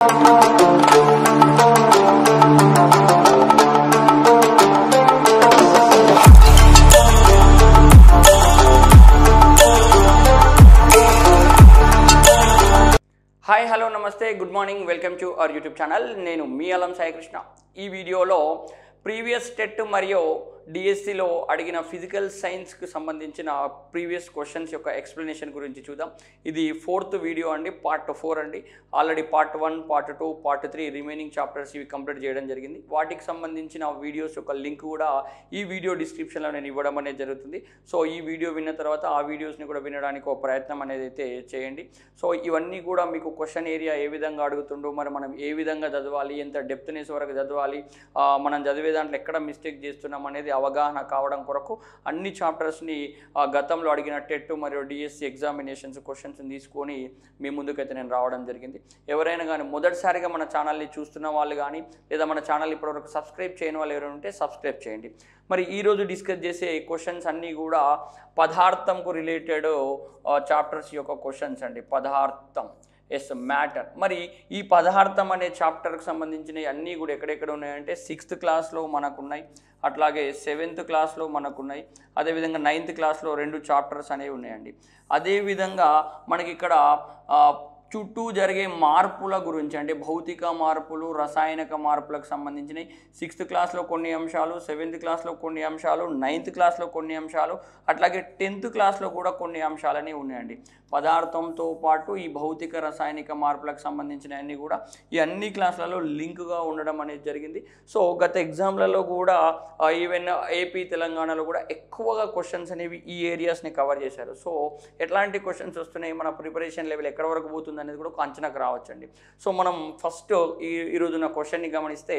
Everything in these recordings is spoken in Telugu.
హాయ్ హలో నమస్తే good morning welcome to our YouTube channel. నేను మీ అలం సాయి కృష్ణ. ఈ వీడియోలో ప్రీవియస్ టెట్ మరియు డిఎస్సిలో అడిగిన ఫిజికల్ సైన్స్కి సంబంధించిన ప్రీవియస్ క్వశ్చన్స్ యొక్క ఎక్స్ప్లెనేషన్ గురించి చూద్దాం. ఇది 4th వీడియో అండి, పార్ట్ 4 అండి. Already part 1, part 2, part 3 remaining chapters ఇవి కంప్లీట్ చేయడం జరిగింది. వాటికి సంబంధించిన వీడియోస్ యొక్క లింక్ కూడా ఈ వీడియో డిస్క్రిప్షన్లో నేను ఇవ్వడం అనేది జరుగుతుంది. సో ఈ వీడియో విన్న తర్వాత ఆ వీడియోస్ని కూడా వినడానికి ఒక ప్రయత్నం అనేది అయితే చేయండి. సో ఇవన్నీ కూడా మీకు క్వశ్చన్ ఏరియా ఏ విధంగా అడుగుతుండో, మరి మనం ఏ విధంగా చదవాలి, ఎంత డెప్త్నెస్ వరకు చదవాలి, మనం చదివే దాంట్లో ఎక్కడ మిస్టేక్ చేస్తున్నాం అనేది అవగాహన కావడం కొరకు అన్ని చాప్టర్స్ని గతంలో అడిగిన టెట్ మరియు డిఎస్సి ఎగ్జామినేషన్స్ క్వశ్చన్స్ని తీసుకొని మీ ముందుకైతే నేను రావడం జరిగింది. ఎవరైనా కానీ మొదటిసారిగా మన ఛానల్ని చూస్తున్న వాళ్ళు కానీ, లేదా మన ఛానల్ ఇప్పటివరకు సబ్స్క్రైబ్ చేయని వాళ్ళు ఎవరైనా ఉంటే సబ్స్క్రైబ్ చేయండి. మరి ఈరోజు డిస్కస్ చేసే క్వశ్చన్స్ అన్నీ కూడా పదార్థంకు రిలేటెడ్ చాప్టర్స్ యొక్క క్వశ్చన్స్ అండి. పదార్థం మ్యాటర్. మరి ఈ పదార్థం అనే చాప్టర్కి సంబంధించినవి అన్నీ కూడా ఎక్కడెక్కడ ఉన్నాయంటే 6th క్లాస్లో మనకున్నాయి, అట్లాగే 7th క్లాస్లో మనకున్నాయి, అదేవిధంగా 9th క్లాస్లో 2 చాప్టర్స్ అనేవి ఉన్నాయండి. అదేవిధంగా మనకి ఇక్కడ చుట్టూ జరిగే మార్పుల గురించి, అంటే భౌతిక మార్పులు, రసాయనిక మార్పులకు సంబంధించినవి 6th క్లాస్లో కొన్ని అంశాలు, 7th క్లాస్లో కొన్ని అంశాలు, 9th క్లాస్లో కొన్ని అంశాలు, అట్లాగే 10th క్లాస్లో కూడా కొన్ని అంశాలనే ఉన్నాయండి. పదార్థంతో పాటు ఈ భౌతిక రసాయనిక మార్పులకు సంబంధించినవన్నీ కూడా ఈ అన్ని క్లాసులలో లింక్గా ఉండడం అనేది జరిగింది. సో గత ఎగ్జామ్లలో కూడా ఈవెన్ ఏపీ తెలంగాణలో కూడా ఎక్కువగా క్వశ్చన్స్ అనేవి ఈ ఏరియాస్ని కవర్ చేశారు. సో ఎట్లాంటి క్వశ్చన్స్ వస్తున్నాయి, మన ప్రిపరేషన్ లెవెల్ ఎక్కడ వరకు పోతుంది అనేది కూడా ఒక అంచనాకు రావచ్చండి. సో మనం ఫస్ట్ ఈరోజున క్వశ్చన్ని గమనిస్తే,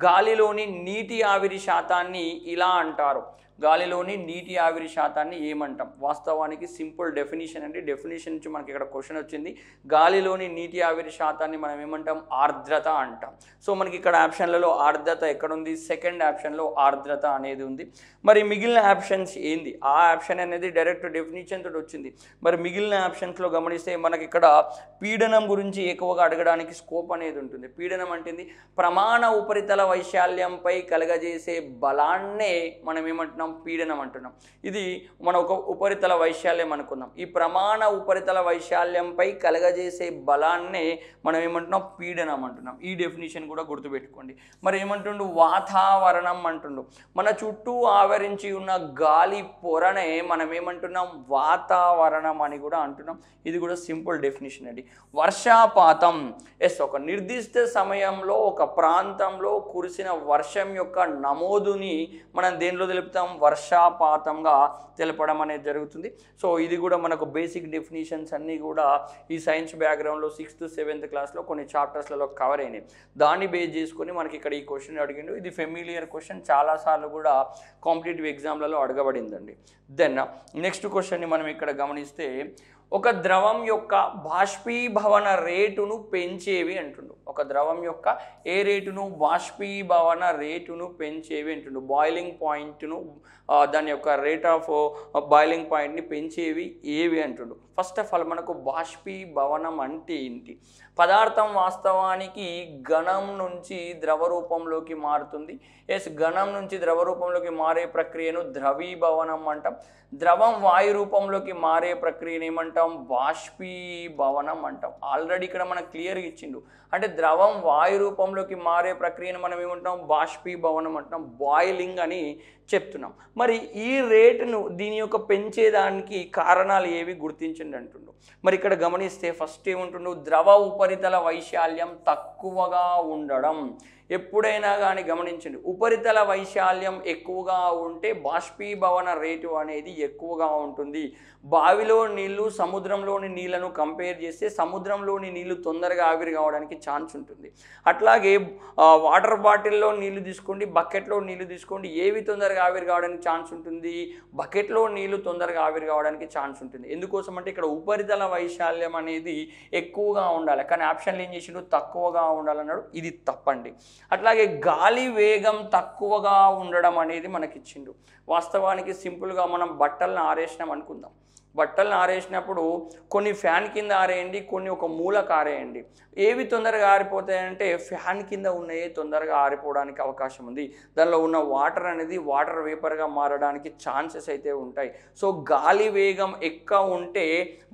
గాలిలోని నీటి ఆవిరి శాతాన్ని ఇలా అంటారు. గాలిలోని నీటి ఆవిరి శాతాన్ని ఏమంటాం? వాస్తవానికి సింపుల్ డెఫినేషన్ అండి. డెఫినేషన్ నుంచి మనకి ఇక్కడ క్వశ్చన్ వచ్చింది. గాలిలోని నీటి ఆవిరి శాతాన్ని మనం ఏమంటాం? ఆర్ద్రత అంటాం. సో మనకి ఇక్కడ ఆప్షన్లలో ఆర్ద్రత ఎక్కడుంది? సెకండ్ ఆప్షన్లో ఆర్ద్రత అనేది ఉంది. మరి మిగిలిన ఆప్షన్స్ ఏంది? ఆ ఆప్షన్ అనేది డైరెక్ట్ డెఫినేషన్ తోటి వచ్చింది. మరి మిగిలిన ఆప్షన్స్లో గమనిస్తే మనకి ఇక్కడ పీడనం గురించి ఎక్కువగా అడగడానికి స్కోప్ అనేది ఉంటుంది. పీడనం అంటే ప్రమాణ ఉపరితల వైశాల్యంపై కలగజేసే బలాన్నే మనం ఏమంటున్నాం? పీడనం అంటున్నాం. ఇది మన ఒక ఉపరితల వైశాల్యం అనుకుందాం. ఈ ప్రమాణ ఉపరితల వైశాల్యంపై కలగజేసే బలాన్నే మనం ఏమంటున్నాం? పీడనం అంటున్నాం. ఈ డెఫినేషన్ కూడా గుర్తుపెట్టుకోండి. మరి ఏమంటుండు? వాతావరణం అంటుండు. మన చుట్టూ ఆవరించి ఉన్న గాలి పొరనే మనం ఏమంటున్నాం? వాతావరణం అని కూడా అంటున్నాం. ఇది కూడా సింపుల్ డెఫినేషన్ అండి. వర్షపాతం, ఒక నిర్దిష్ట సమయంలో ఒక ప్రాంతంలో కురిసిన వర్షం యొక్క నమోదుని మనం దేనిలో తెలుపుతాం? వర్షపాతంగా తెలపడం అనేది జరుగుతుంది. సో ఇది కూడా మనకు బేసిక్ డెఫినేషన్స్ అన్నీ కూడా ఈ సైన్స్ బ్యాక్గ్రౌండ్లో 6th 7th క్లాస్లో కొన్ని చాప్టర్స్లలో కవర్ అయినాయి. దాన్ని బేస్ చేసుకొని మనకి ఇక్కడ ఈ క్వశ్చన్ అడిగిండు. ఇది ఫెమిలియర్ క్వశ్చన్, చాలాసార్లు కూడా కాంపిటేటివ్ ఎగ్జామ్లలో అడగబడిందండి. దెన్ నెక్స్ట్ క్వశ్చన్ని మనం ఇక్కడ గమనిస్తే, ఒక ద్రవం యొక్క బాష్పీభవన రేటును పెంచేవి అంటుండు. ఒక ద్రవం యొక్క ఏ రేటును? బాష్పీభవన రేటును పెంచేవి అంటుండు. బాయిలింగ్ పాయింట్ను, దాని యొక్క రేట్ ఆఫ్ బాయిలింగ్ పాయింట్ని పెంచేవి ఏవి అంటుండు. ఫస్ట్ ఆఫ్ ఆల్ మనకు బాష్పీభవనం అంటే ఏంటి? పదార్థం వాస్తవానికి ఘనం నుంచి ద్రవ రూపంలోకి మారుతుంది. ఘనం నుంచి ద్రవ రూపంలోకి మారే ప్రక్రియను ద్రవీభవనం అంటాం. ద్రవం వాయు రూపంలోకి మారే ప్రక్రియను ఏమంటాం? బాష్పీభవనం అంటాం. ఆల్రెడీ ఇక్కడ మనకు క్లియర్గా ఇచ్చిండు. అంటే ద్రవం వాయు రూపంలోకి మారే ప్రక్రియను మనం ఏమంటాం? బాష్పీభవనం అంటున్నాం, బాయిలింగ్ అని చెప్తున్నాం. మరి ఈ రేటును దీని యొక్క పెంచేదానికి కారణాలు ఏవి గుర్తించండి అంటుండు. మరి ఇక్కడ గమనిస్తే ఫస్ట్ ఏముంటుండు? ద్రవ ఉపరితల వైశాల్యం తక్కువగా ఉండడం. ఎప్పుడైనా కానీ గమనించండి, ఉపరితల వైశాల్యం ఎక్కువగా ఉంటే బాష్పీభవన రేటు అనేది ఎక్కువగా ఉంటుంది. బావిలో నీళ్లు సముద్రంలోని నీళ్లను కంపేర్ చేస్తే సముద్రంలోని నీళ్లు తొందరగా ఆవిరి కావడానికి ఛాన్స్ ఉంటుంది. అట్లాగే వాటర్ బాటిల్లో నీళ్లు తీసుకోండి, బకెట్లో నీళ్లు తీసుకోండి, ఏవి తొందరగా ఆవిరి కావడానికి ఛాన్స్ ఉంటుంది? బకెట్లో నీళ్లు తొందరగా ఆవిరి కావడానికి ఛాన్స్ ఉంటుంది. ఎందుకోసం అంటే ఇక్కడ ఉపరితల వైశాల్యం అనేది ఎక్కువగా ఉండాలి, కానీ ఆప్షన్లు ఏం చేసిండు? తక్కువగా ఉండాలన్నాడు. ఇది తప్పండి. అట్లాగే గాలి వేగం తక్కువగా ఉండడం అనేది మనకి ఇచ్చిండు. వాస్తవానికి సింపుల్గా మనం బట్టలను ఆరేసినాం అనుకుందాం. బట్టలను ఆరేసినప్పుడు కొన్ని ఫ్యాన్ కింద ఆరేయండి, కొన్ని ఒక మూలకు ఆరేయండి. ఏవి తొందరగా ఆరిపోతాయంటే ఫ్యాన్ కింద ఉన్నాయే తొందరగా ఆరిపోవడానికి అవకాశం ఉంది. దానిలో ఉన్న వాటర్ అనేది వాటర్ వేపర్గా మారడానికి ఛాన్సెస్ అయితే ఉంటాయి. సో గాలి వేగం ఎక్కువ ఉంటే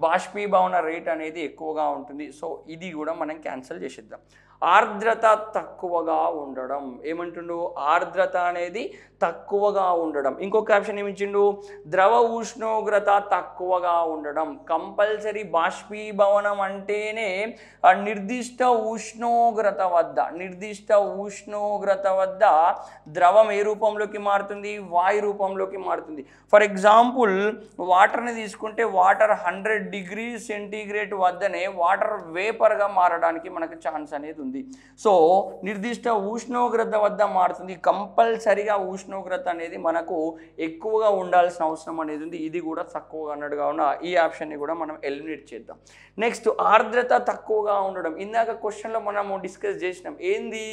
బాష్పీభవన రేట్ అనేది ఎక్కువగా ఉంటుంది. సో ఇది కూడా మనం క్యాన్సిల్ చేసేద్దాం. ఆర్ద్రత తక్కువగా ఉండడం, ఏమంటుండు, ఆర్ద్రత అనేది తక్కువగా ఉండడం. ఇంకొక ఆప్షన్ ఏమిచ్చిండు, ద్రవ ఉష్ణోగ్రత తక్కువగా ఉండడం. కంపల్సరీ బాష్పీభవనం అంటేనే నిర్దిష్ట ఉష్ణోగ్రత వద్ద ద్రవం ఏ రూపంలోకి మారుతుంది, వాయు రూపంలోకి మారుతుంది. ఫర్ ఎగ్జాంపుల్ వాటర్ని తీసుకుంటే వాటర్ 100 డిగ్రీ సెంటీగ్రేడ్ వద్దనే వాటర్ వేపర్గా మారడానికి మనకు ఛాన్స్ అనేది ఉంది. సో నిర్దిష్ట ఉష్ణోగ్రత వద్ద మారుతుంది. కంపల్సరిగా ఉష్ణోగ్రత అనేది మనకు ఎక్కువగా ఉండాల్సిన అవసరం అనేది ఉంది. ఇది కూడా తక్కువగా అన్నట్టుగా ఉన్న ఈ ఆప్షన్ని కూడా మనం ఎలిమినేట్ చేద్దాం. నెక్స్ట్ ఆర్ద్రత తక్కువగా ఉండడం. ఇందాక క్వశ్చన్లో మనము డిస్కస్ చేసినాం. ఏంది,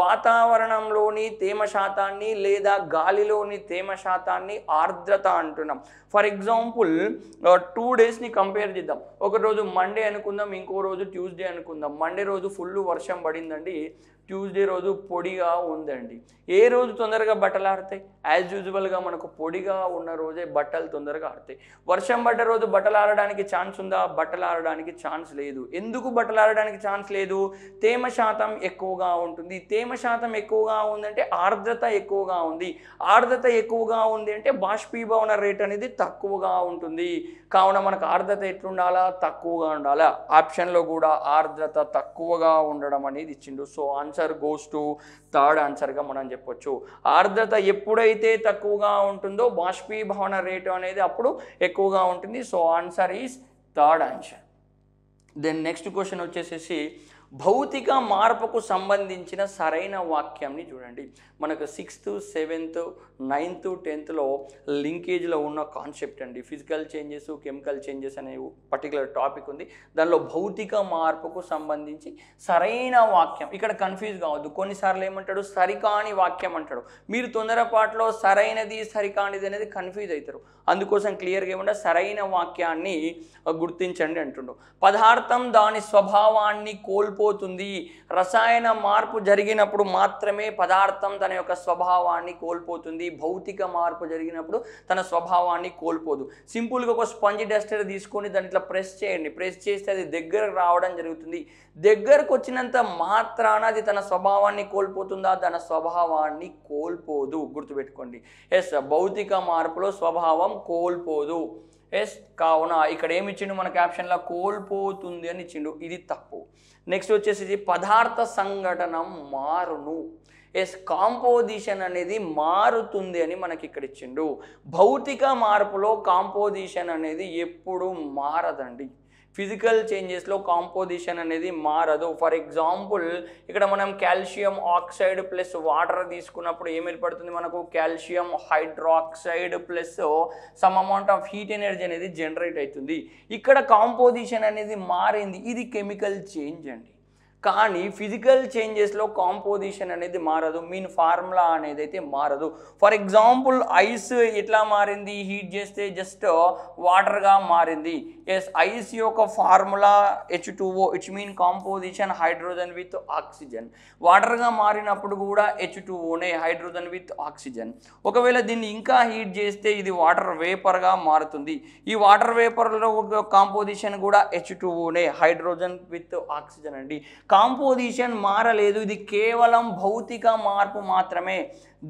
వాతావరణంలోని తేమ శాతాన్ని లేదా గాలిలోని తేమ శాతాన్ని ఆర్ద్రత అంటున్నాం. ఫర్ ఎగ్జాంపుల్ 2 డేస్ని కంపేర్ చేద్దాం. ఒక రోజు మండే అనుకుందాం, ఇంకో రోజు ట్యూస్డే అనుకుందాం. మండే రోజు ఫుల్ వర్షం పడిందండి, ట్యూస్డే రోజు పొడిగా ఉందండి. ఏ రోజు తొందరగా బట్టలు ఆరుతాయి? యాజ్ యూజువల్గా మనకు పొడిగా ఉన్న రోజే బట్టలు తొందరగా ఆరుతాయి. వర్షం పడ్డ రోజు బట్టలు ఆరడానికి ఛాన్స్ ఉందా? బట్టలు ఆరడానికి ఛాన్స్ లేదు. ఎందుకు బట్టలు ఆరడానికి ఛాన్స్ లేదు? తేమ శాతం ఎక్కువగా ఉంటుంది. తేమ శాతం ఎక్కువగా ఉందంటే ఆర్ద్రత ఎక్కువగా ఉంది. ఆర్ద్రత ఎక్కువగా ఉంది అంటే బాష్పీభవన రేట్ అనేది తక్కువగా ఉంటుంది. కావున మనకు ఆర్ద్రత ఎట్లుండాలా? తక్కువగా ఉండాలా. ఆప్షన్లో కూడా ఆర్ద్రత తక్కువగా ఉండడం అనేది ఇచ్చిండు. So answer goes to third ఆన్సర్గా మనం చెప్పొచ్చు. ఆర్ద్రత ఎప్పుడైతే తక్కువగా ఉంటుందో బాష్పీభవన రేటు అనేది అప్పుడు ఎక్కువగా ఉంటుంది. So answer is third answer. Then next question వచ్చేసేసి భౌతిక మార్పుకు సంబంధించిన సరైన వాక్యంని చూడండి. మనకు 6th, 7th, 9th, 10thలో లింకేజ్లో ఉన్న కాన్సెప్ట్ అండి. ఫిజికల్ చేంజెస్, కెమికల్ చేంజెస్ అనే పర్టికులర్ టాపిక్ ఉంది. దానిలో భౌతిక మార్పుకు సంబంధించి సరైన వాక్యం. ఇక్కడ కన్ఫ్యూజ్ కావద్దు. కొన్నిసార్లు ఏమంటాడు, సరికాని వాక్యం అంటాడు. మీరు తొందరపాటులో సరైనది సరికానిది అనేది కన్ఫ్యూజ్ అవుతారు. అందుకోసం క్లియర్గా ఏమన్నా సరైన వాక్యాన్ని గుర్తించండి అంటుండు. పదార్థం దాని స్వభావాన్ని కోల్పోతుంది. రసాయన మార్పు జరిగినప్పుడు మాత్రమే పదార్థం తన యొక్క స్వభావాన్ని కోల్పోతుంది. భౌతిక మార్పు జరిగినప్పుడు తన స్వభావాన్ని కోల్పోదు. సింపుల్గా ఒక స్పంజ్ డస్టర్ తీసుకొని దాన్ని ఇట్లా ప్రెస్ చేయండి. ప్రెస్ చేస్తే అది దగ్గరకు రావడం జరుగుతుంది. దగ్గరకు వచ్చినంత మాత్రాన అది తన స్వభావాన్ని కోల్పోతుందా? తన స్వభావాన్ని కోల్పోదు. గుర్తుపెట్టుకోండి. ఎస్, భౌతిక మార్పులో స్వభావం కోల్పోదు. ఎస్, కావున ఇక్కడ ఏమి ఇచ్చిండు మన క్యాప్షన్లో? కోల్పోతుంది అని ఇచ్చిండు. ఇది తప్పు. నెక్స్ట్ వచ్చేసి పదార్థ సంఘటనం మారును. ఎస్, కాంపోజిషన్ అనేది మారుతుంది అని మనకి ఇక్కడ ఇచ్చిండు. భౌతిక మార్పులో కాంపోజిషన్ అనేది ఎప్పుడు మారదండి. ఫిజికల్ చేంజెస్లో కాంపోజిషన్ అనేది మారదు. ఫర్ ఎగ్జాంపుల్ ఇక్కడ మనం కాల్షియం ఆక్సైడ్ ప్లస్ వాటర్ తీసుకున్నప్పుడు ఏం ఏర్పడుతుంది మనకు? Calcium hydroxide plus some amount of heat energy అనేది జనరేట్ అవుతుంది. ఇక్కడ కాంపోజిషన్ అనేది మారింది. ఇది కెమికల్ చేంజ్ అండి. కానీ ఫిజికల్ చేంజెస్లో కాంపోజిషన్ అనేది మారదు. మీన్ ఫార్ములా అనేది అయితే మారదు. ఫర్ ఎగ్జాంపుల్ ఐస్ ఎట్లా మారింది? హీట్ చేస్తే జస్ట్ వాటర్గా మారింది. ఎస్, ఐస్ యొక్క formula H2O, it's mean composition hydrogen with oxygen. వాటర్గా మారినప్పుడు కూడా H2Oనే, హైడ్రోజన్ విత్ ఆక్సిజన్. ఒకవేళ దీన్ని ఇంకా హీట్ చేస్తే ఇది వాటర్ వేపర్గా మారుతుంది. ఈ వాటర్ వేపర్లో కాంపోజిషన్ కూడా H2Oనే, హైడ్రోజన్ విత్ ఆక్సిజన్ అండి. కాంపోజిషన్ మారలేదు. ఇది కేవలం భౌతిక మార్పు మాత్రమే.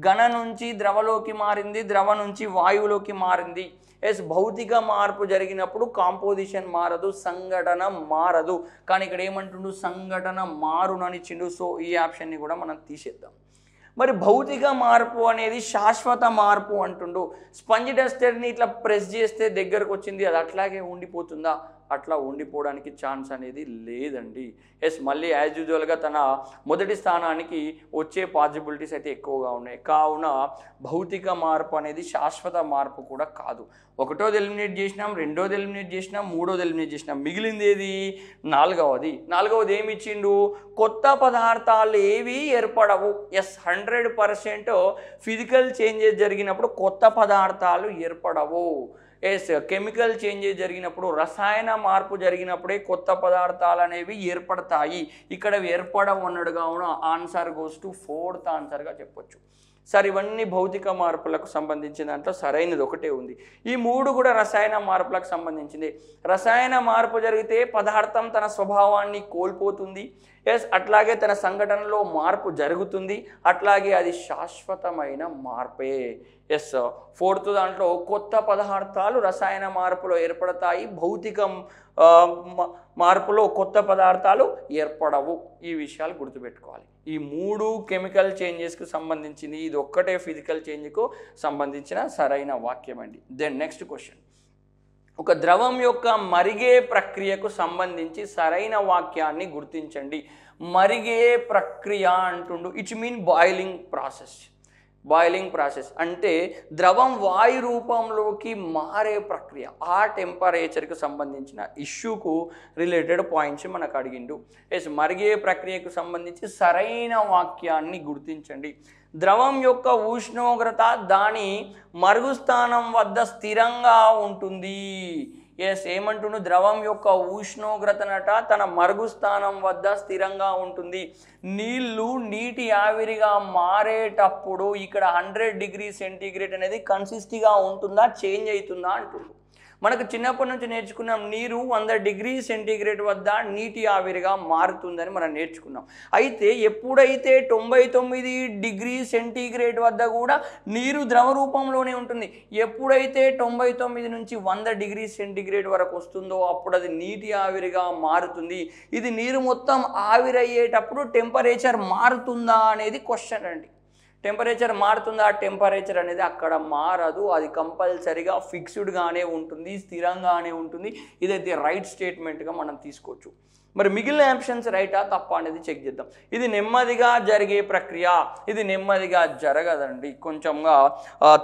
ఘన నుంచి ద్రవలోకి మారింది, ద్రవ నుంచి వాయువులోకి మారింది. ఎస్, భౌతిక మార్పు జరిగినప్పుడు కాంపోజిషన్ మారదు, సంఘటన మారదు. కానీ ఇక్కడ ఏమంటుండు? సంఘటన మారునని ఇచ్చిండు. సో ఈ ఆప్షన్ని కూడా మనం తీసేద్దాం. మరి భౌతిక మార్పు అనేది శాశ్వత మార్పు అంటుండు. స్పంజ్ డస్టర్ని ఇట్లా ప్రెస్ చేస్తే దగ్గరకు వచ్చింది, అది అట్లాగే ఉండిపోతుందా? అట్లా ఉండిపోవడానికి ఛాన్స్ అనేది లేదండి. ఎస్, మళ్ళీ యాజ్ యూజువల్గా తన మొదటి స్థానానికి వచ్చే పాసిబిలిటీస్ అయితే ఎక్కువగా ఉన్నాయి. కావున భౌతిక మార్పు అనేది శాశ్వత మార్పు కూడా కాదు. ఒకటోది ఎలిమినేట్ చేసినాం, రెండోది ఎలిమినేట్ చేసినాం, మూడోది ఎలిమినేట్ చేసినాం. మిగిలింది ఏది? నాలుగవది ఏమి ఇచ్చిండు? కొత్త పదార్థాలు ఏవి ఏర్పడవు. ఎస్, 100% ఫిజికల్ చేంజెస్ జరిగినప్పుడు కొత్త పదార్థాలు ఏర్పడవు. కెమికల్ చేంజెస్ జరిగినప్పుడు, రసాయన మార్పు జరిగినప్పుడే కొత్త పదార్థాలు అనేవి ఏర్పడతాయి. ఇక్కడ ఏర్పడవు అన్నాడు కావున ఆన్సర్ గోస్ టు ఫోర్త్ ఆన్సర్గా చెప్పొచ్చు. సార్ ఇవన్నీ భౌతిక మార్పులకు సంబంధించిన దాంట్లో సరైనది ఒకటే ఉంది. ఈ మూడు కూడా రసాయన మార్పులకు సంబంధించింది. రసాయన మార్పు జరిగితే పదార్థం తన స్వభావాన్ని కోల్పోతుంది. అట్లాగే తన సంఘటనలో మార్పు జరుగుతుంది. అట్లాగే అది శాశ్వతమైన మార్పే. ఫోర్త్ దాంట్లో కొత్త పదార్థాలు రసాయన మార్పులో ఏర్పడతాయి, భౌతిక మార్పులో కొత్త పదార్థాలు ఏర్పడవు. ఈ విషయాలు గుర్తుపెట్టుకోవాలి. ఈ మూడు కెమికల్ చేంజెస్కి సంబంధించింది, ఇది ఒక్కటే ఫిజికల్ చేంజ్కు సంబంధించిన సరైన వాక్యం అండి. దెన్ నెక్స్ట్ క్వశ్చన్, ఒక ద్రవం యొక్క మరిగే ప్రక్రియకు సంబంధించి సరైన వాక్యాన్ని గుర్తించండి. మరిగే ప్రక్రియ అంటుండు, it's mean boiling process. Boiling process అంటే ద్రవం వాయు రూపంలోకి మారే ప్రక్రియ. ఆ టెంపరేచర్కి సంబంధించిన ఇష్యూకు రిలేటెడ్ పాయింట్స్ మనకు అడిగిండు. మరిగే ప్రక్రియకు సంబంధించి సరైన వాక్యాన్ని గుర్తించండి. ద్రవం యొక్క ఉష్ణోగ్రత దాని మరుగుస్థానం వద్ద స్థిరంగా ఉంటుంది. ఏమంటుండు, ద్రవం యొక్క ఉష్ణోగ్రతనట తన మరుగుస్థానం వద్ద స్థిరంగా ఉంటుంది. నీటి ఆవిరిగా మారేటప్పుడు ఇక్కడ 100 డిగ్రీ సెంటీగ్రేడ్ అనేది కన్సిస్ట్గా ఉంటుందా, చేంజ్ అవుతుందా అంటుండు. మనకు చిన్నప్పటి నుంచి నేర్చుకున్నాం, నీరు 100 డిగ్రీ సెంటీగ్రేడ్ వద్ద నీటి ఆవిరిగా మారుతుందని మనం నేర్చుకున్నాం. అయితే ఎప్పుడైతే 99 డిగ్రీ సెంటీగ్రేడ్ వద్ద కూడా నీరు ద్రవ రూపంలోనే ఉంటుంది. ఎప్పుడైతే 99 నుంచి 100 డిగ్రీ సెంటీగ్రేడ్ వరకు వస్తుందో అప్పుడు అది నీటి ఆవిరిగా మారుతుంది. ఇది నీరు మొత్తం ఆవిరయ్యేటప్పుడు టెంపరేచర్ మారుతుందా అనేది క్వశ్చన్ అండి. టెంపరేచర్ మారుతుందా? టెంపరేచర్ అనేది అక్కడ మారదు, అది కంపల్సరీగా ఫిక్స్డ్గానే ఉంటుంది, స్థిరంగానే ఉంటుంది. ఇదైతే రైట్ స్టేట్మెంట్గా మనం తీసుకోవచ్చు. మరి మిగిలిన ఆప్షన్స్ రైటా తప్ప అనేది చెక్ చేద్దాం. ఇది నెమ్మదిగా జరిగే ప్రక్రియ, ఇది నెమ్మదిగా జరగదండి, కొంచెంగా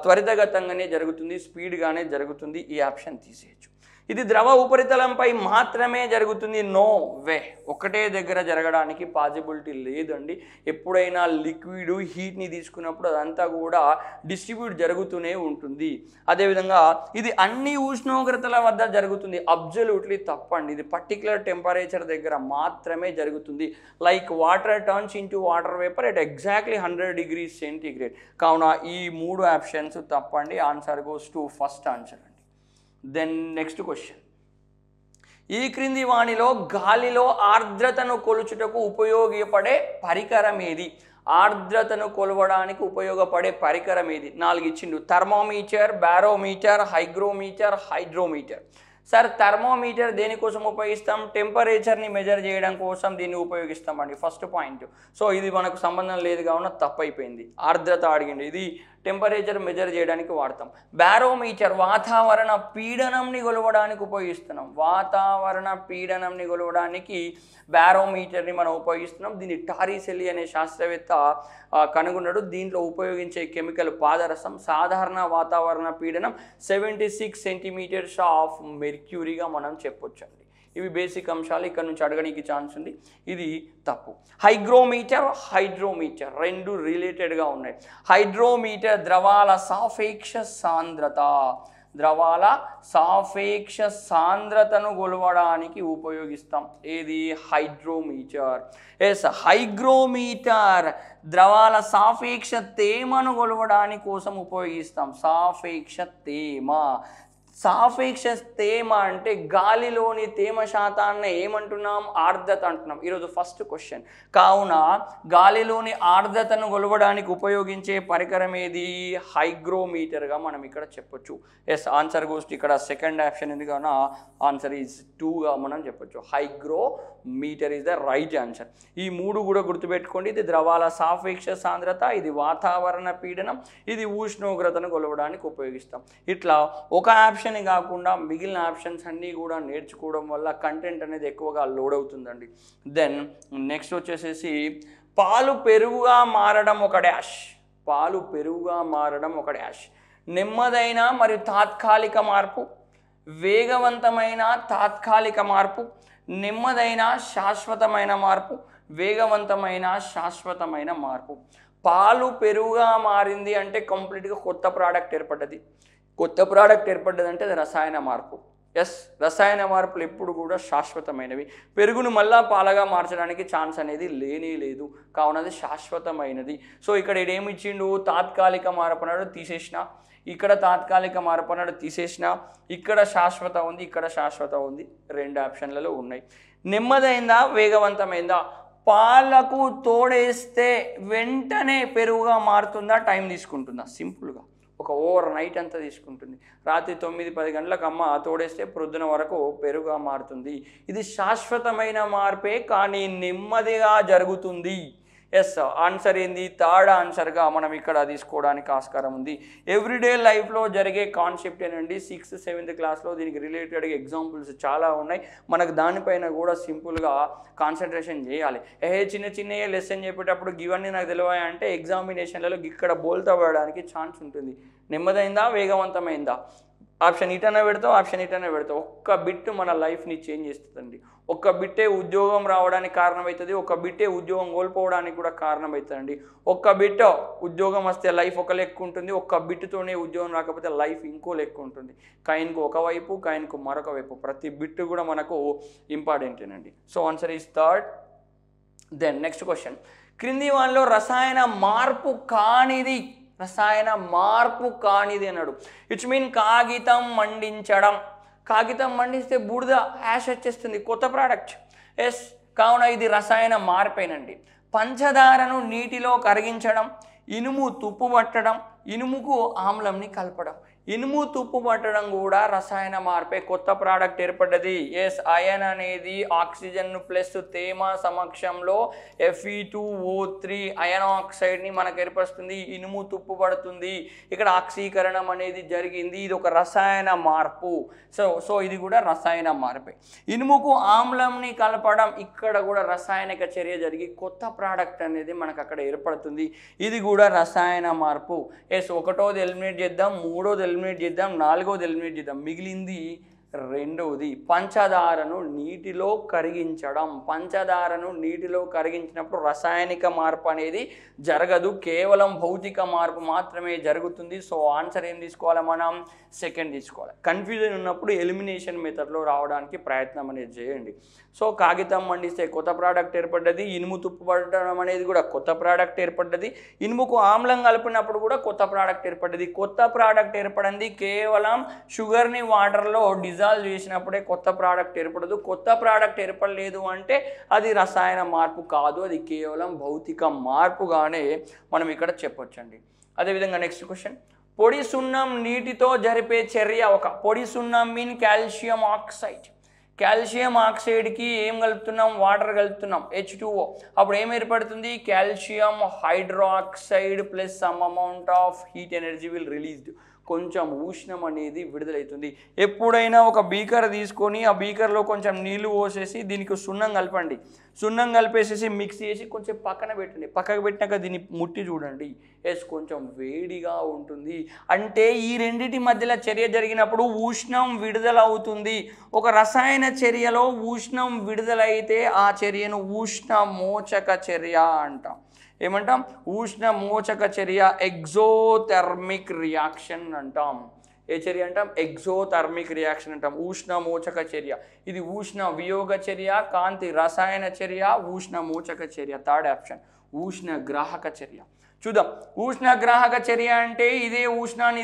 త్వరితగతంగానే జరుగుతుంది, స్పీడ్గానే జరుగుతుంది. ఈ ఆప్షన్ తీసేయచ్చు. ఇది ద్రవ ఉపరితలంపై మాత్రమే జరుగుతుంది. నో వే, ఒకటే దగ్గర జరగడానికి పాసిబిలిటీ లేదండి. ఎప్పుడైనా లిక్విడ్ హీట్ని తీసుకున్నప్పుడు అదంతా కూడా డిస్ట్రిబ్యూట్ జరుగుతూనే ఉంటుంది. అదేవిధంగా ఇది అన్ని ఉష్ణోగ్రతల వద్ద జరుగుతుంది. అబ్జల్యూట్లీ తప్పండి, ఇది పర్టికులర్ టెంపరేచర్ దగ్గర మాత్రమే జరుగుతుంది. Like water turns into water vapour at exactly 100 degree centigrade. కావున ఈ మూడు ఆప్షన్స్ తప్పండి. Answer goes to first answer అండి. దెన్ నెక్స్ట్ క్వశ్చన్, ఈ క్రింది వాణిలో గాలిలో ఆర్ద్రతను కొలుచుటకు ఉపయోగపడే పరికరం ఏది? ఆర్ద్రతను కొలవడానికి ఉపయోగపడే పరికరం ఏది? 4 ఇచ్చిండు. Thermometer, barometer, hygrometer, hydrometer. Sir thermometer దేనికోసం ఉపయోగిస్తాం? టెంపరేచర్ని మెజర్ చేయడం కోసం దీన్ని ఉపయోగిస్తామండి. First point. సో ఇది మనకు సంబంధం లేదు కావున తప్పైపోయింది. ఆర్ద్రత అడిగింది, ఇది టెంపరేచర్ మెజర్ చేయడానికి వాడతాం. బారోమీటర్ వాతావరణ పీడనంని కొలవడానికి ఉపయోగిస్తున్నాం. వాతావరణ పీడనంని కొలవడానికి బారోమీటర్ని మనం ఉపయోగిస్తున్నాం. దీన్ని టారిసెల్లి అనే శాస్త్రవేత్త కనుగొన్నాడు. దీంట్లో ఉపయోగించే కెమికల్ పాదరసం. సాధారణ వాతావరణ పీడనం 76 సెంటీమీటర్స్ ఆఫ్ మెర్క్యూరీగా మనం చెప్పొచ్చండి. ఇవి బేసిక్ అంశాలు, ఇక్కడ నుంచి అడగడానికి ఛాన్స్ ఉంది. ఇది తప్పు. హైగ్రోమీటర్, హైడ్రోమీటర్ రెండు రిలేటెడ్గా ఉన్నాయి. హైడ్రోమీటర్ ద్రవాల సాపేక్ష సాంద్రత, ద్రవాల సాపేక్ష సాంద్రతను కొలవడానికి ఉపయోగిస్తాం. ఏది? హైడ్రోమీటర్. హైగ్రోమీటర్ ద్రవాల సాపేక్ష తేమను కొలవడానికి కోసం ఉపయోగిస్తాం. సాపేక్ష తేమ. సాపేక్ష తేమ అంటే గాలిలోని తేమ శాతాన్ని ఏమంటున్నాం? ఆర్ద్రత అంటున్నాం. ఈరోజు ఫస్ట్ క్వశ్చన్. కావున గాలిలోని ఆర్ద్రతను కొలవడానికి ఉపయోగించే పరికరం ఏది? హైగ్రోమీటర్గా మనం ఇక్కడ చెప్పొచ్చు. ఆన్సర్ గోస్ట్ ఇక్కడ సెకండ్ ఆప్షన్ ఉంది కావున ఆన్సర్ ఈజ్ 2గా మనం చెప్పొచ్చు. Hygrometer is the right answer. ఈ మూడు కూడా గుర్తుపెట్టుకోండి. ఇది ద్రవాల సాపేక్ష సాంద్రత, ఇది వాతావరణ పీడనం, ఇది ఉష్ణోగ్రతను కొలవడానికి ఉపయోగిస్తాం. ఇట్లా ఒక ఆప్షన్ కాకుండా మిగిలిన ఆప్షన్స్ అన్నీ కూడా నేర్చుకోవడం వల్ల కంటెంట్ అనేది ఎక్కువగా లోడ్ అవుతుందండి. దెన్ నెక్స్ట్ వచ్చేసేసి పాలు పెరుగుగా మారడం ఒక డాష్. పాలు పెరుగుగా మారడం ఒక డాష్. నెమ్మదైన మరియు తాత్కాలిక మార్పు, వేగవంతమైన తాత్కాలిక మార్పు, నెమ్మదైన శాశ్వతమైన మార్పు, వేగవంతమైన శాశ్వతమైన మార్పు. పాలు పెరుగుగా మారింది అంటే కంప్లీట్గా కొత్త ప్రోడక్ట్ ఏర్పడ్డది. కొత్త ప్రోడక్ట్ ఏర్పడ్డదంటే అది రసాయన మార్పు. ఎస్, రసాయన మార్పులు ఎప్పుడు కూడా శాశ్వతమైనవి. పెరుగును మళ్ళా పాలగా మార్చడానికి ఛాన్స్ అనేది లేనే లేదు, కావున అది శాశ్వతమైనది. సో ఇక్కడ ఏమి ఇచ్చిండు, తాత్కాలిక మార్పు అన్నాడు, తీసేసిన. ఇక్కడ తాత్కాలిక మార్పు అన్నాడు, తీసేసిన. ఇక్కడ శాశ్వత ఉంది, ఇక్కడ శాశ్వత ఉంది, 2 ఆప్షన్లలో ఉన్నాయి. నెమ్మదైందా వేగవంతమైందా? పాలకు తోడేస్తే వెంటనే పెరుగుగా మారుతుందా, టైం తీసుకుంటుందా? సింపుల్గా ఒక ఓవర్ నైట్ అంతా తీసుకుంటుంది. రాత్రి 9-10 గంటలకు అమ్మ తోడేస్తే ప్రొద్దున వరకు పెరుగుగా మారుతుంది. ఇది శాశ్వతమైన మార్పే, కానీ నెమ్మదిగా జరుగుతుంది. ఎస్, ఆన్సర్ ఏంది? థర్డ్ ఆన్సర్గా మనం ఇక్కడ తీసుకోవడానికి ఆస్కారం ఉంది. ఎవ్రీడే లైఫ్లో జరిగే కాన్సెప్ట్ ఏనండి. 6th 7th క్లాస్లో దీనికి రిలేటెడ్ ఎగ్జాంపుల్స్ చాలా ఉన్నాయి. మనకు దానిపైన కూడా సింపుల్గా కాన్సన్ట్రేషన్ చేయాలి. చిన్న చిన్న లెసన్ చెప్పేటప్పుడు ఇవన్నీ నాకు తెలియాలి అంటే ఎగ్జామినేషన్లలో ఇక్కడ బోల్తా పడడానికి ఛాన్స్ ఉంటుంది. నెమ్మదైందా వేగవంతమైందా? ఆప్షన్ ఇటనే పెడతావు, ఆప్షన్ ఇటనే పెడతావు. ఒక్క బిట్ మన లైఫ్ని చేంజ్ చేస్తుందండి. ఒక్క బిట్టే ఉద్యోగం రావడానికి కారణమవుతుంది, ఒక్క బిట్టే ఉద్యోగం కోల్పోవడానికి కూడా కారణమవుతుందండి. ఒక్క బిట్ ఉద్యోగం వస్తే లైఫ్ ఒక లెక్క ఉంటుంది, ఒక్క బిట్తోనే ఉద్యోగం రాకపోతే లైఫ్ ఇంకో లెక్క ఉంటుంది. కాయిన్కు ఒకవైపు, కాయిన్కు మరొక వైపు. ప్రతి బిట్ కూడా మనకు ఇంపార్టెంటేనండి. So answer is third. Then next question, క్రింది వాళ్ళలో రసాయన మార్పు కానిది అన్నాడు. ఇట్స్ మీన్ కాగితం మండించడం. కాగితం మండిస్తే బూడిద యాష్ వచ్చేస్తుంది, కొత్త ప్రోడక్ట్. ఎస్, కావున ఇది రసాయన మార్పేనండి. పంచదారను నీటిలో కరిగించడం, ఇనుము తుప్పు పట్టడం, ఇనుముకు ఆమ్లంని కలపడం. ఇనుము తుప్పు పట్టడం కూడా రసాయన మార్పే, కొత్త ప్రోడక్ట్ ఏర్పడ్డది. ఎస్, అయన్ అనేది ఆక్సిజన్ ప్లస్ తేమ సమక్షంలో Fe2O3 అయన్ ఆక్సైడ్ని మనకు ఏర్పరుస్తుంది, ఇనుము తుప్పు పడుతుంది. ఇక్కడ ఆక్సీకరణం అనేది జరిగింది, ఇది ఒక రసాయన మార్పు. సో ఇది కూడా రసాయన మార్పే. ఇనుముకు ఆమ్లంని కలపడం, ఇక్కడ కూడా రసాయనిక చర్య జరిగి కొత్త ప్రోడక్ట్ అనేది మనకు అక్కడ ఏర్పడుతుంది, ఇది కూడా రసాయన మార్పు. ఎస్, ఒకటోది ఎలిమినేట్ చేద్దాం, మూడోది ఎలిమినేట్ చేద్దాం, నాలుగోది ఎలిమినేట్ చేద్దాం, మిగిలింది రెండవది పంచదారను నీటిలో కరిగించడం. పంచదారను నీటిలో కరిగించినప్పుడు రసాయనిక మార్పు అనేది జరగదు, కేవలం భౌతిక మార్పు మాత్రమే జరుగుతుంది. సో ఆన్సర్ ఏం తీసుకోవాలి మనం? సెకండ్ తీసుకోవాలి. కన్ఫ్యూజన్ ఉన్నప్పుడు ఎలిమినేషన్ మెథడ్లో రావడానికి ప్రయత్నం అనేది చేయండి. సో కాగితం మండిస్తే కొత్త ప్రోడక్ట్ ఏర్పడ్డది, ఇనుము తుప్పు పడడం అనేది కూడా కొత్త ప్రోడక్ట్ ఏర్పడ్డది, ఇనుముకు ఆమ్లం కలిపినప్పుడు కూడా కొత్త ప్రోడక్ట్ ఏర్పడ్డది. కొత్త ప్రోడక్ట్ ఏర్పడింది కేవలం షుగర్ని వాటర్లో డిజాల్వ్ చేసినప్పుడే కొత్త ప్రోడక్ట్ ఏర్పడదు. కొత్త ప్రోడక్ట్ ఏర్పడలేదు అంటే అది రసాయన మార్పు కాదు, అది కేవలం భౌతిక మార్పుగానే మనం ఇక్కడ చెప్పొచ్చండి. అదేవిధంగా నెక్స్ట్ క్వశ్చన్, పొడి సున్నం నీటితో జరిపే చర్య ఒక. పొడి సున్నం మీన్ కాల్షియం ఆక్సైడ్. కాల్షియం ఆక్సైడ్కి ఏం కలుపుతున్నాం? వాటర్ కలుపుతున్నాం, H2O. అప్పుడు ఏం ఏర్పడుతుంది? Calcium hydroxide plus some amount of heat energy will released. కొంచెం ఉష్ణం అనేది విడుదలవుతుంది. ఎప్పుడైనా ఒక బీకర్ తీసుకొని ఆ బీకర్లో కొంచెం నీళ్లు పోసేసి దీనికి సున్నం కలపండి. సున్నం కలిపేసేసి మిక్స్ చేసి కొంచెం పక్కన పెట్టండి. పక్కకు పెట్టినాక దీన్ని ముట్టి చూడండి, ఎస్ కొంచెం వేడిగా ఉంటుంది. అంటే ఈ రెండింటి మధ్యలో చర్య జరిగినప్పుడు ఉష్ణం విడుదల అవుతుంది. ఒక రసాయన చర్యలో ఉష్ణం విడుదలైతే ఆ చర్యను ఉష్ణ మోచక చర్య అంటాం. ఏమంటాం? ఉష్ణ మోచక చర్య, ఎగ్జోథెర్మిక్ రియాక్షన్ అంటాం. ఏ చర్య అంటాం? ఎగ్జోథెర్మిక్ రియాక్షన్ అంటాం, ఉష్ణ మోచక చర్య. ఇది ఉష్ణ వియోగ చర్య, కాంతి రసాయన చర్య, ఉష్ణ మోచక చర్య. థర్డ్ ఆప్షన్ ఉష్ణ గ్రాహక చర్య. చూద్దాం, ఉష్ణ గ్రాహక చర్య అంటే ఇదే ఉష్ణాన్ని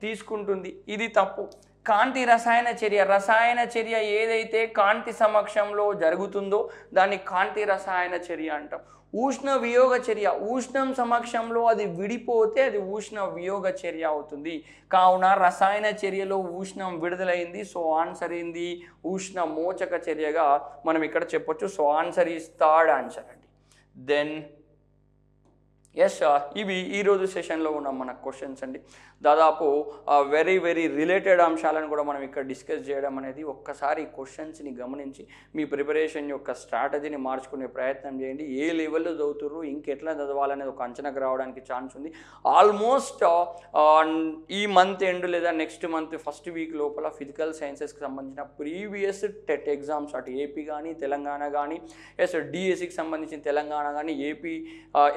తీసుకుంటుంది, ఇది తప్పు. కాంతి రసాయన చర్య, రసాయన చర్య ఏదైతే కాంతి సమక్షంలో జరుగుతుందో దాన్ని కాంతి రసాయన చర్య అంటాం. ఉష్ణ వియోగ చర్య, ఉష్ణం సమక్షంలో అది విడిపోతే అది ఉష్ణ వియోగ చర్య అవుతుంది. కావున రసాయన చర్యలో ఉష్ణం విడుదలైంది. సో ఆన్సర్ ఏంది? ఉష్ణ మోచక చర్యగా మనం ఇక్కడ చెప్పొచ్చు. So answer is third answer అండి. దెన్ ఎస్, ఇవి ఈరోజు సెషన్లో ఉన్న మన క్వశ్చన్స్ అండి. దాదాపు వెరీ వెరీ రిలేటెడ్ అంశాలను కూడా మనం ఇక్కడ డిస్కస్ చేయడం అనేది, ఒక్కసారి క్వశ్చన్స్ని గమనించి మీ ప్రిపరేషన్ యొక్క స్ట్రాటజీని మార్చుకునే ప్రయత్నం చేయండి. ఏ లెవెల్లో చదువుతుర్రు, ఇంకెట్లా చదవాలనేది ఒక అంచనాకు రావడానికి ఛాన్స్ ఉంది. ఆల్మోస్ట్ ఈ మంత్ ఎండ్ లేదా నెక్స్ట్ మంత్ ఫస్ట్ వీక్ లోపల ఫిజికల్ సైన్సెస్కి సంబంధించిన ప్రీవియస్ టెట్ ఎగ్జామ్స్, అటు ఏపీ కానీ తెలంగాణ కానీ డిఎస్సికి సంబంధించిన తెలంగాణ కానీ ఏపీ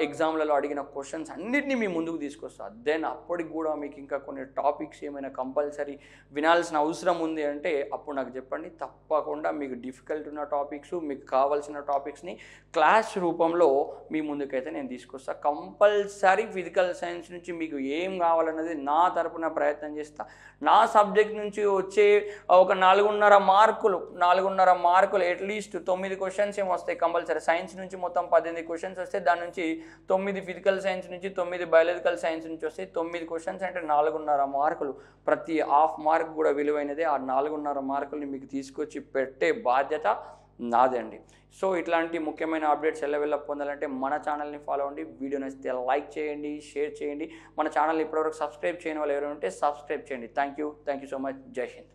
ఎగ్జామ్లలో అడిగిన క్వశ్చన్స్ అన్నిటినీ మీ ముందుకు తీసుకొస్తారు. దెన్ అప్పటికి కూడా మీకు ఇంకా కొన్ని టాపిక్స్ ఏమైనా కంపల్సరీ వినాల్సిన అవసరం ఉంది అంటే అప్పుడు నాకు చెప్పండి. తప్పకుండా మీకు డిఫికల్ట్ ఉన్న టాపిక్స్, మీకు కావాల్సిన టాపిక్స్ని క్లాస్ రూపంలో మీ ముందుకైతే నేను తీసుకొస్తాను. కంపల్సరీ ఫిజికల్ సైన్స్ నుంచి మీకు ఏం కావాలన్నది నా తరపున ప్రయత్నం చేస్తా. నా సబ్జెక్ట్ నుంచి వచ్చే ఒక 4.5 మార్కులు అట్లీస్ట్ 9 క్వశ్చన్స్ ఏమి వస్తాయి కంపల్సరీ. సైన్స్ నుంచి మొత్తం 18 క్వశ్చన్స్ వస్తే దాని నుంచి 9 ఫిజికల్ సైన్స్ నుంచి, 9 బయాలజికల్ సైన్స్ నుంచి వస్తాయి. 9 క్వశ్చన్స్ అంటే 4.5 మార్కులు. ప్రతి హాఫ్ మార్క్ కూడా విలువైనదే. ఆ 4.5 మార్కుల్ని మీకు తీసుకొచ్చి పెట్టే బాధ్యత నాదే అండి. సో ఇట్లాంటి ముఖ్యమైన అప్డేట్స్ ఎల్లవెల్ల పొందాలంటే మన ఛానల్ని ఫాలో అవ్వండి. వీడియో నచ్చితే లైక్ చేయండి, షేర్ చేయండి. మన ఛానల్ని ఇప్పటివరకు సబ్స్క్రైబ్ చేయని వాళ్ళు ఎవరైనా ఉంటే సబ్స్క్రైబ్ చేయండి. Thank you so much. జై హింద్.